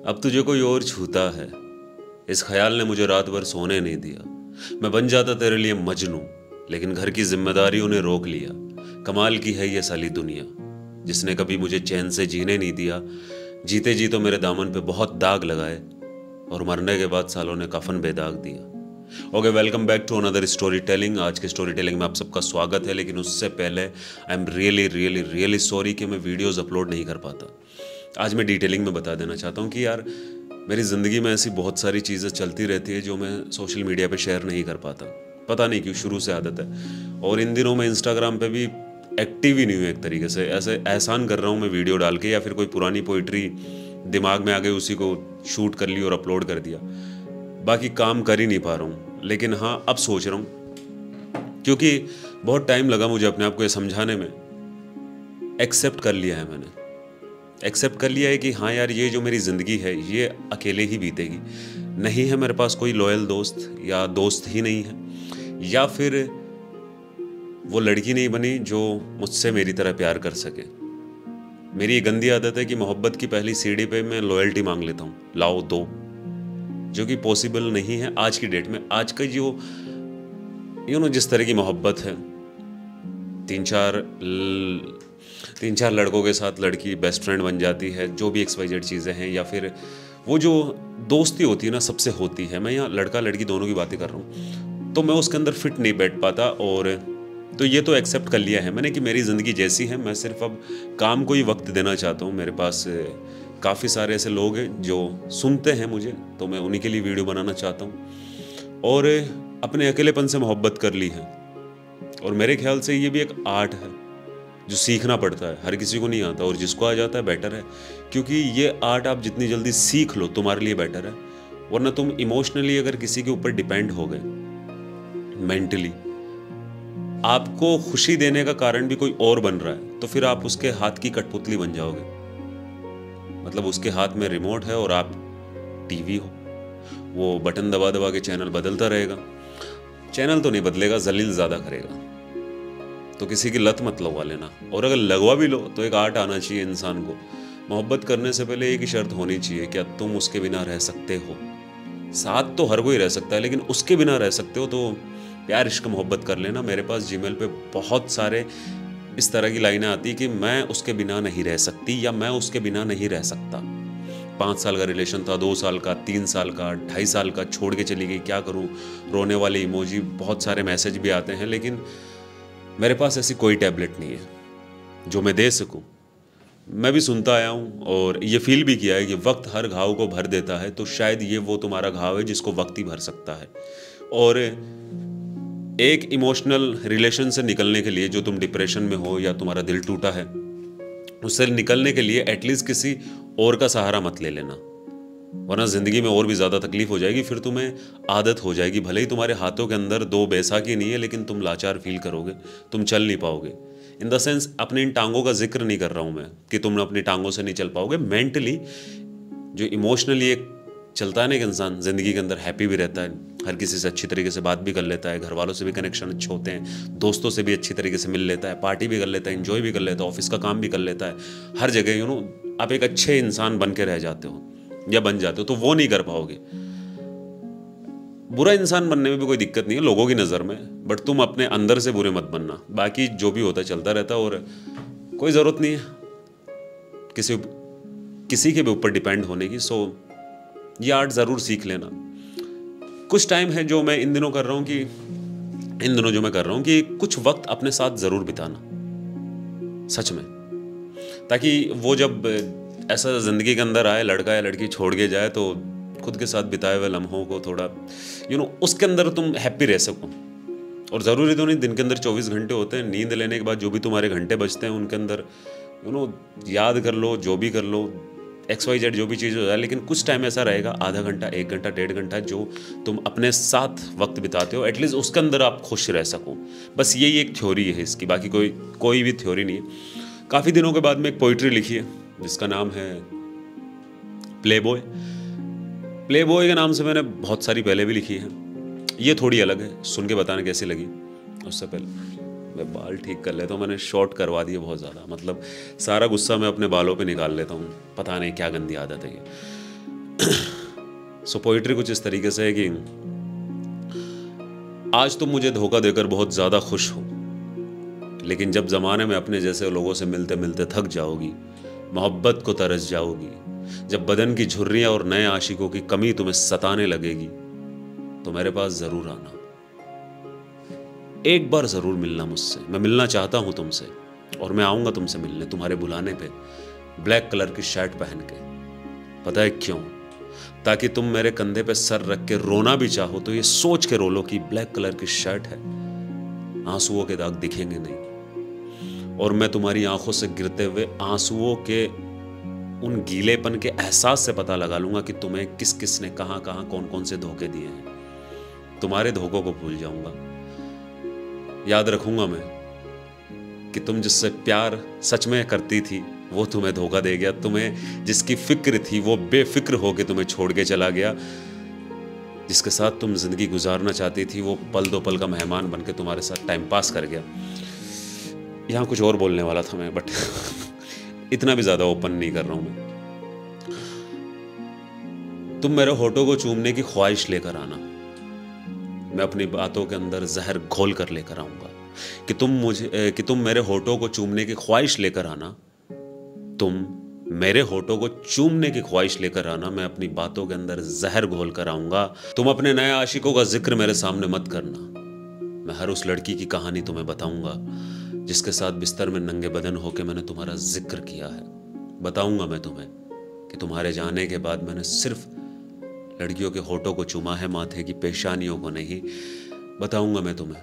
अब तुझे कोई और छूता है, इस ख्याल ने मुझे रात भर सोने नहीं दिया। मैं बन जाता तेरे लिए मजनू, लेकिन घर की जिम्मेदारियों ने रोक लिया। कमाल की है ये साली दुनिया, जिसने कभी मुझे चैन से जीने नहीं दिया। जीते जी तो मेरे दामन पे बहुत दाग लगाए, और मरने के बाद सालों ने कफन बेदाग दिया। Okay, welcome back to another story telling. आज के स्टोरी टेलिंग में आप सबका स्वागत है, लेकिन उससे पहले I am really really really sorry कि मैं वीडियोज़ अपलोड नहीं कर पाता। आज मैं डिटेलिंग में बता देना चाहता हूँ कि यार मेरी ज़िंदगी में ऐसी बहुत सारी चीज़ें चलती रहती है जो मैं सोशल मीडिया पे शेयर नहीं कर पाता। पता नहीं क्यों, शुरू से आदत है। और इन दिनों मैं इंस्टाग्राम पे भी एक्टिव ही नहीं हूँ। एक तरीके से ऐसे एहसान कर रहा हूँ मैं वीडियो डाल के, या फिर कोई पुरानी पोइट्री दिमाग में आ गई उसी को शूट कर ली और अपलोड कर दिया। बाकी काम कर ही नहीं पा रहा हूँ। लेकिन हाँ, अब सोच रहा हूँ, क्योंकि बहुत टाइम लगा मुझे अपने आप को ये समझाने में। एक्सेप्ट कर लिया है मैंने, एक्सेप्ट कर लिया है कि हाँ यार, ये जो मेरी ज़िंदगी है ये अकेले ही बीतेगी। नहीं है मेरे पास कोई लॉयल दोस्त, या दोस्त ही नहीं है, या फिर वो लड़की नहीं बनी जो मुझसे मेरी तरह प्यार कर सके। मेरी ये गंदी आदत है कि मोहब्बत की पहली सीढ़ी पे मैं लॉयल्टी मांग लेता हूँ, लाओ दो, जो कि पॉसिबल नहीं है आज की डेट में। आज का जो जिस तरह की मोहब्बत है, तीन चार लड़कों के साथ लड़की बेस्ट फ्रेंड बन जाती है, जो भी XYZ चीज़ें हैं, या फिर वो जो दोस्ती होती है ना, सबसे होती है। मैं यहाँ लड़का लड़की दोनों की बातें कर रहा हूँ, तो मैं उसके अंदर फिट नहीं बैठ पाता। और तो ये तो एक्सेप्ट कर लिया है मैंने कि मेरी ज़िंदगी जैसी है, मैं सिर्फ अब काम को ही वक्त देना चाहता हूँ। मेरे पास काफ़ी सारे ऐसे लोग हैं जो सुनते हैं मुझे, तो मैं उन्हीं के लिए वीडियो बनाना चाहता हूँ। और अपने अकेलेपन से मोहब्बत कर ली है। और मेरे ख्याल से ये भी एक आर्ट है जो सीखना पड़ता है। हर किसी को नहीं आता, और जिसको आ जाता है बेटर है, क्योंकि ये आर्ट आप जितनी जल्दी सीख लो तुम्हारे लिए बेटर है। वरना तुम इमोशनली अगर किसी के ऊपर डिपेंड हो गए, मेंटली आपको खुशी देने का कारण भी कोई और बन रहा है, तो फिर आप उसके हाथ की कठपुतली बन जाओगे। मतलब उसके हाथ में रिमोट है और आप टीवी हो, वो बटन दबा दबा के चैनल बदलता रहेगा। चैनल तो नहीं बदलेगा, जलील ज़्यादा करेगा। तो किसी की लत मत लगवा लेना, और अगर लगवा भी लो तो एक आर्ट आना चाहिए इंसान को। मोहब्बत करने से पहले एक ही शर्त होनी चाहिए, क्या तुम उसके बिना रह सकते हो। साथ तो हर कोई रह सकता है, लेकिन उसके बिना रह सकते हो तो प्यार इश्क मोहब्बत कर लेना। मेरे पास जीमेल पे बहुत सारे इस तरह की लाइनें आती कि मैं उसके बिना नहीं रह सकती, या मैं उसके बिना नहीं रह सकता। 5 साल का रिलेशन था, 2 साल का, 3 साल का, 2.5 साल का, छोड़ के चली गई, क्या करूं। रोने वाले इमोजी, बहुत सारे मैसेज भी आते हैं, लेकिन मेरे पास ऐसी कोई टैबलेट नहीं है जो मैं दे सकूं। मैं भी सुनता आया हूं और ये फील भी किया है कि वक्त हर घाव को भर देता है, तो शायद ये वो तुम्हारा घाव है जिसको वक्त ही भर सकता है। और एक इमोशनल रिलेशन से निकलने के लिए, जो तुम डिप्रेशन में हो या तुम्हारा दिल टूटा है, उससे निकलने के लिए एटलीस्ट किसी और का सहारा मत ले लेना, वरना ज़िंदगी में और भी ज़्यादा तकलीफ हो जाएगी। फिर तुम्हें आदत हो जाएगी, भले ही तुम्हारे हाथों के अंदर 2 बैसाखी नहीं है, लेकिन तुम लाचार फील करोगे, तुम चल नहीं पाओगे। इन द सेंस, अपने इन टांगों का जिक्र नहीं कर रहा हूँ मैं कि तुम अपनी टांगों से नहीं चल पाओगे। मेंटली जो इमोशनली एक चलता है ना, एक इंसान ज़िंदगी के अंदर हैप्पी भी रहता है, हर किसी से अच्छी तरीके से बात भी कर लेता है, घर वालों से भी कनेक्शन अच्छे होते हैं, दोस्तों से भी अच्छी तरीके से मिल लेता है, पार्टी भी कर लेता है, एंजॉय भी कर लेता है, ऑफिस का काम भी कर लेता है, हर जगह आप एक अच्छे इंसान बन के रह जाते हो या बन जाते हो। तो वो नहीं कर पाओगे। बुरा इंसान बनने में भी कोई दिक्कत नहीं है लोगों की नज़र में, बट तुम अपने अंदर से बुरे मत बनना। बाकी जो भी होता है चलता रहता है, और कोई ज़रूरत नहीं है किसी के भी ऊपर डिपेंड होने की। सो ये आर्ट ज़रूर सीख लेना। कुछ टाइम है जो मैं इन दिनों कर रहा हूँ कि कुछ वक्त अपने साथ ज़रूर बिताना, सच में, ताकि वो जब ऐसा ज़िंदगी के अंदर आए, लड़का या लड़की छोड़ के जाए, तो खुद के साथ बिताए हुए लम्हों को थोड़ा उसके अंदर तुम हैप्पी रह सको। और ज़रूरी तो नहीं दिन के अंदर 24 घंटे होते हैं। नींद लेने के बाद जो भी तुम्हारे घंटे बचते हैं उनके अंदर याद कर लो, जो भी कर लो, XYZ जो भी चीज़ हो जाए, लेकिन कुछ टाइम ऐसा रहेगा, आधा घंटा, 1 घंटा, 1.5 घंटा, जो तुम अपने साथ वक्त बिताते हो, एटलीस्ट उसके अंदर आप खुश रह सको। बस यही एक थ्योरी है इसकी, बाकी कोई भी थ्योरी नहीं है। काफ़ी दिनों के बाद में एक पोइट्री लिखी है जिसका नाम है प्लेबॉय। प्लेबॉय के नाम से मैंने बहुत सारी पहले भी लिखी है, ये थोड़ी अलग है, सुन के बताना कैसी लगी। उससे पहले मैं बाल ठीक कर लेता हूँ, मैंने शॉर्ट करवा दिए बहुत ज़्यादा, मतलब सारा गुस्सा मैं अपने बालों पे निकाल लेता हूँ, पता नहीं क्या गंदी आदत है ये। सो पोइट्री कुछ इस तरीके से है कि आज तुम मुझे धोखा देकर बहुत ज़्यादा खुश हो, लेकिन जब ज़माने में अपने जैसे लोगों से मिलते मिलते थक जाओगी, मोहब्बत को तरस जाओगी, जब बदन की झुर्रियाँ और नए आशिकों की कमी तुम्हें सताने लगेगी, तो मेरे पास ज़रूर आना। एक बार ज़रूर मिलना मुझसे। मैं मिलना चाहता हूँ तुमसे, और मैं आऊँगा तुमसे मिलने तुम्हारे बुलाने पे, ब्लैक कलर की शर्ट पहन के। पता है क्यों? ताकि तुम मेरे कंधे पे सर रख के रोना भी चाहो तो ये सोच के रो लो कि ब्लैक कलर की शर्ट है, आंसुओं के दाग दिखेंगे नहीं, और मैं तुम्हारी आंखों से गिरते हुए आंसुओं के उन गीलेपन के एहसास से पता लगा लूंगा कि तुम्हें किस किस ने कहाँ कहाँ कौन कौन से धोखे दिए हैं। तुम्हारे धोखों को भूल जाऊंगा। याद रखूंगा मैं कि तुम जिससे प्यार सच में करती थी वो तुम्हें धोखा दे गया। तुम्हें जिसकी फिक्र थी वो बेफिक्र होकर तुम्हें छोड़ के चला गया। जिसके साथ तुम जिंदगी गुजारना चाहती थी वो पल दो पल का मेहमान बनकर तुम्हारे साथ टाइम पास कर गया। यहाँ कुछ और बोलने वाला था मैं, बट इतना भी ज्यादा ओपन नहीं कर रहा हूं मैं। तुम मेरे होठों को चूमने की ख्वाहिश लेकर आना, मैं अपनी बातों के अंदर जहर घोल कर लेकर आऊंगा। कि तुम मेरे होठों को चूमने की ख्वाहिश लेकर आना, तुम मेरे होठों को चूमने की ख्वाहिश लेकर आना, मैं अपनी बातों के अंदर जहर घोल कर आऊंगा। तुम अपने नए आशिकों का जिक्र मेरे सामने मत करना, मैं हर उस लड़की की कहानी तुम्हें बताऊंगा जिसके साथ बिस्तर में नंगे बदन होकर मैंने तुम्हारा जिक्र किया है। बताऊंगा मैं तुम्हें कि तुम्हारे जाने के बाद मैंने सिर्फ लड़कियों के होठों को चूमा है, माथे की पेशानियों को नहीं। बताऊंगा मैं तुम्हें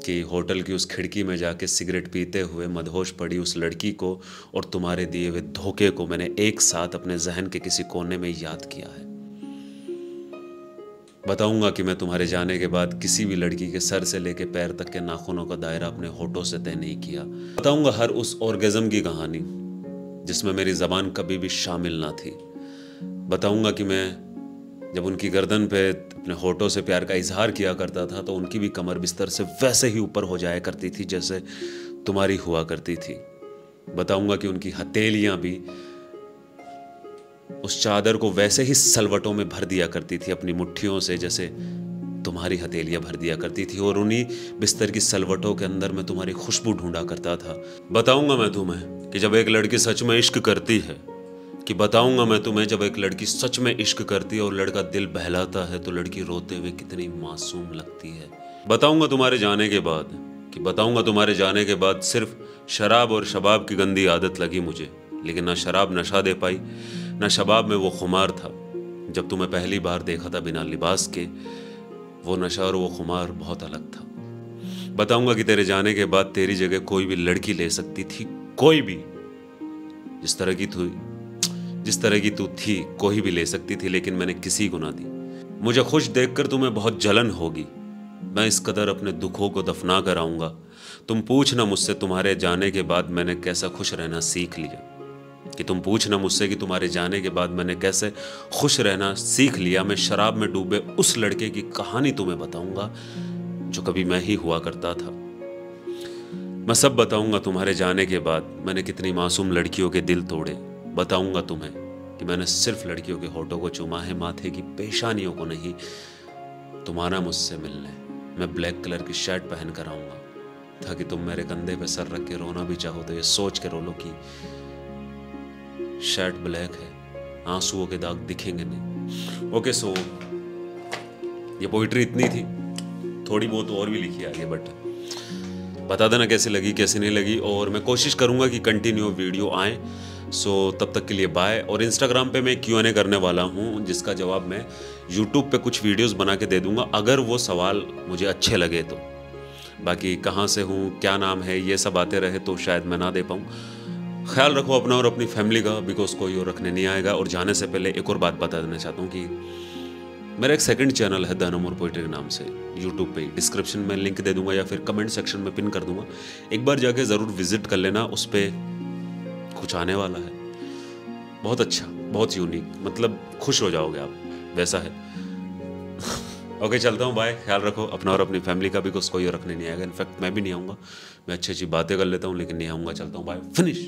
कि होटल की उस खिड़की में जाके सिगरेट पीते हुए मदहोश पड़ी उस लड़की को और तुम्हारे दिए हुए धोखे को मैंने एक साथ अपने जहन के किसी कोने में याद किया है। बताऊंगा कि मैं तुम्हारे जाने के बाद किसी भी लड़की के सर से लेके पैर तक के नाखूनों का दायरा अपने होठों से तय नहीं किया। बताऊंगा हर उस ऑर्गेज़म की कहानी जिसमें मेरी ज़बान कभी भी शामिल ना थी। बताऊंगा कि मैं जब उनकी गर्दन पे अपने होठों से प्यार का इजहार किया करता था तो उनकी भी कमर बिस्तर से वैसे ही ऊपर हो जाया करती थी जैसे तुम्हारी हुआ करती थी। बताऊंगा कि उनकी हथेलियां भी उस चादर को वैसे ही सलवटों में भर दिया करती थी अपनी मुट्ठियों से जैसे तुम्हारी हथेलियां भर दिया करती थी, और उन्हीं बिस्तर की सलवटों के अंदर मैं तुम्हारी खुशबू ढूंढा करता था। बताऊंगा मैं तुम्हें कि जब एक लड़की सच में इश्क करती है, बताऊंगा मैं तुम्हें जब एक लड़की सच में इश्क करती है और लड़का दिल बहलाता है तो लड़की रोते हुए कितनी मासूम लगती है। बताऊंगा तुम्हारे जाने के बाद सिर्फ शराब और शबाब की गंदी आदत लगी मुझे, लेकिन ना शराब नशा दे पाई, ना शबाब में वो खुमार था जब तुम्हें पहली बार देखा था बिना लिबास के। वो नशा और वो खुमार बहुत अलग था। बताऊंगा कि तेरे जाने के बाद तेरी जगह कोई भी लड़की ले सकती थी, कोई भी, जिस तरह की तू थी कोई भी ले सकती थी, लेकिन मैंने किसी को ना दी। मुझे खुश देखकर तुम्हें बहुत जलन होगी, मैं इस कदर अपने दुखों को दफना कर आऊंगा। तुम पूछना मुझसे तुम्हारे जाने के बाद मैंने कैसा खुश रहना सीख लिया, तुम्हारे जाने के बाद मैंने कैसे खुश रहना सीख लिया। मैं शराब में डूबे उस लड़के की कहानी तुम्हें बताऊंगा जो कभी मैं ही हुआ करता था। मैं सब बताऊंगा तुम्हारे जाने के बाद मैंने कितनी मासूम लड़कियों के दिल तोड़े। बताऊंगा तुम्हें कि मैंने सिर्फ लड़कियों के होठों को चूमा है, माथे की पेशानियों को नहीं। तुम आना मुझसे मिलने, मैं ब्लैक कलर की शर्ट पहन कर आऊंगा ताकि तुम मेरे कंधे पे सर रख के रोना भी चाहो तो ये सोच के रो लो कि शर्ट ब्लैक है, आंसुओं के दाग दिखेंगे नहीं। ओके, सो ये पोइट्री इतनी थी, थोड़ी बहुत और भी लिखी आगे, बट बता देना कैसी लगी कैसी नहीं लगी, और मैं कोशिश करूंगा कि कंटिन्यू वीडियो आए। सो तब तक के लिए बाय। और इंस्टाग्राम पे मैं Q&A करने वाला हूँ जिसका जवाब मैं यूट्यूब पे कुछ वीडियोस बना के दे दूंगा अगर वो सवाल मुझे अच्छे लगे तो। बाकी कहाँ से हूँ, क्या नाम है, ये सब आते रहे तो शायद मैं ना दे पाऊँ। ख्याल रखो अपना और अपनी फैमिली का, बिकॉज कोई और रखने नहीं आएगा। और जाने से पहले एक और बात बता देना चाहता हूँ कि मेरा एक सेकंड चैनल है द नमोर पोइट्री के नाम से, यूट्यूब पे डिस्क्रिप्शन में लिंक दे दूंगा या फिर कमेंट सेक्शन में पिन कर दूंगा। एक बार जाके ज़रूर विजिट कर लेना, उस पर कुछ आने वाला है बहुत अच्छा, बहुत यूनिक, मतलब खुश हो जाओगे आप, वैसा है। ओके, चलता हूँ, बाय। ख्याल रखो अपना और अपनी फैमिली का, बिकॉज कोई और रखने नहीं आएगा। इनफैक्ट मैं भी नहीं आऊँगा, मैं अच्छी अच्छी बातें कर लेता हूँ लेकिन नहीं आऊँगा। चलता हूँ, बाय, फिनिश।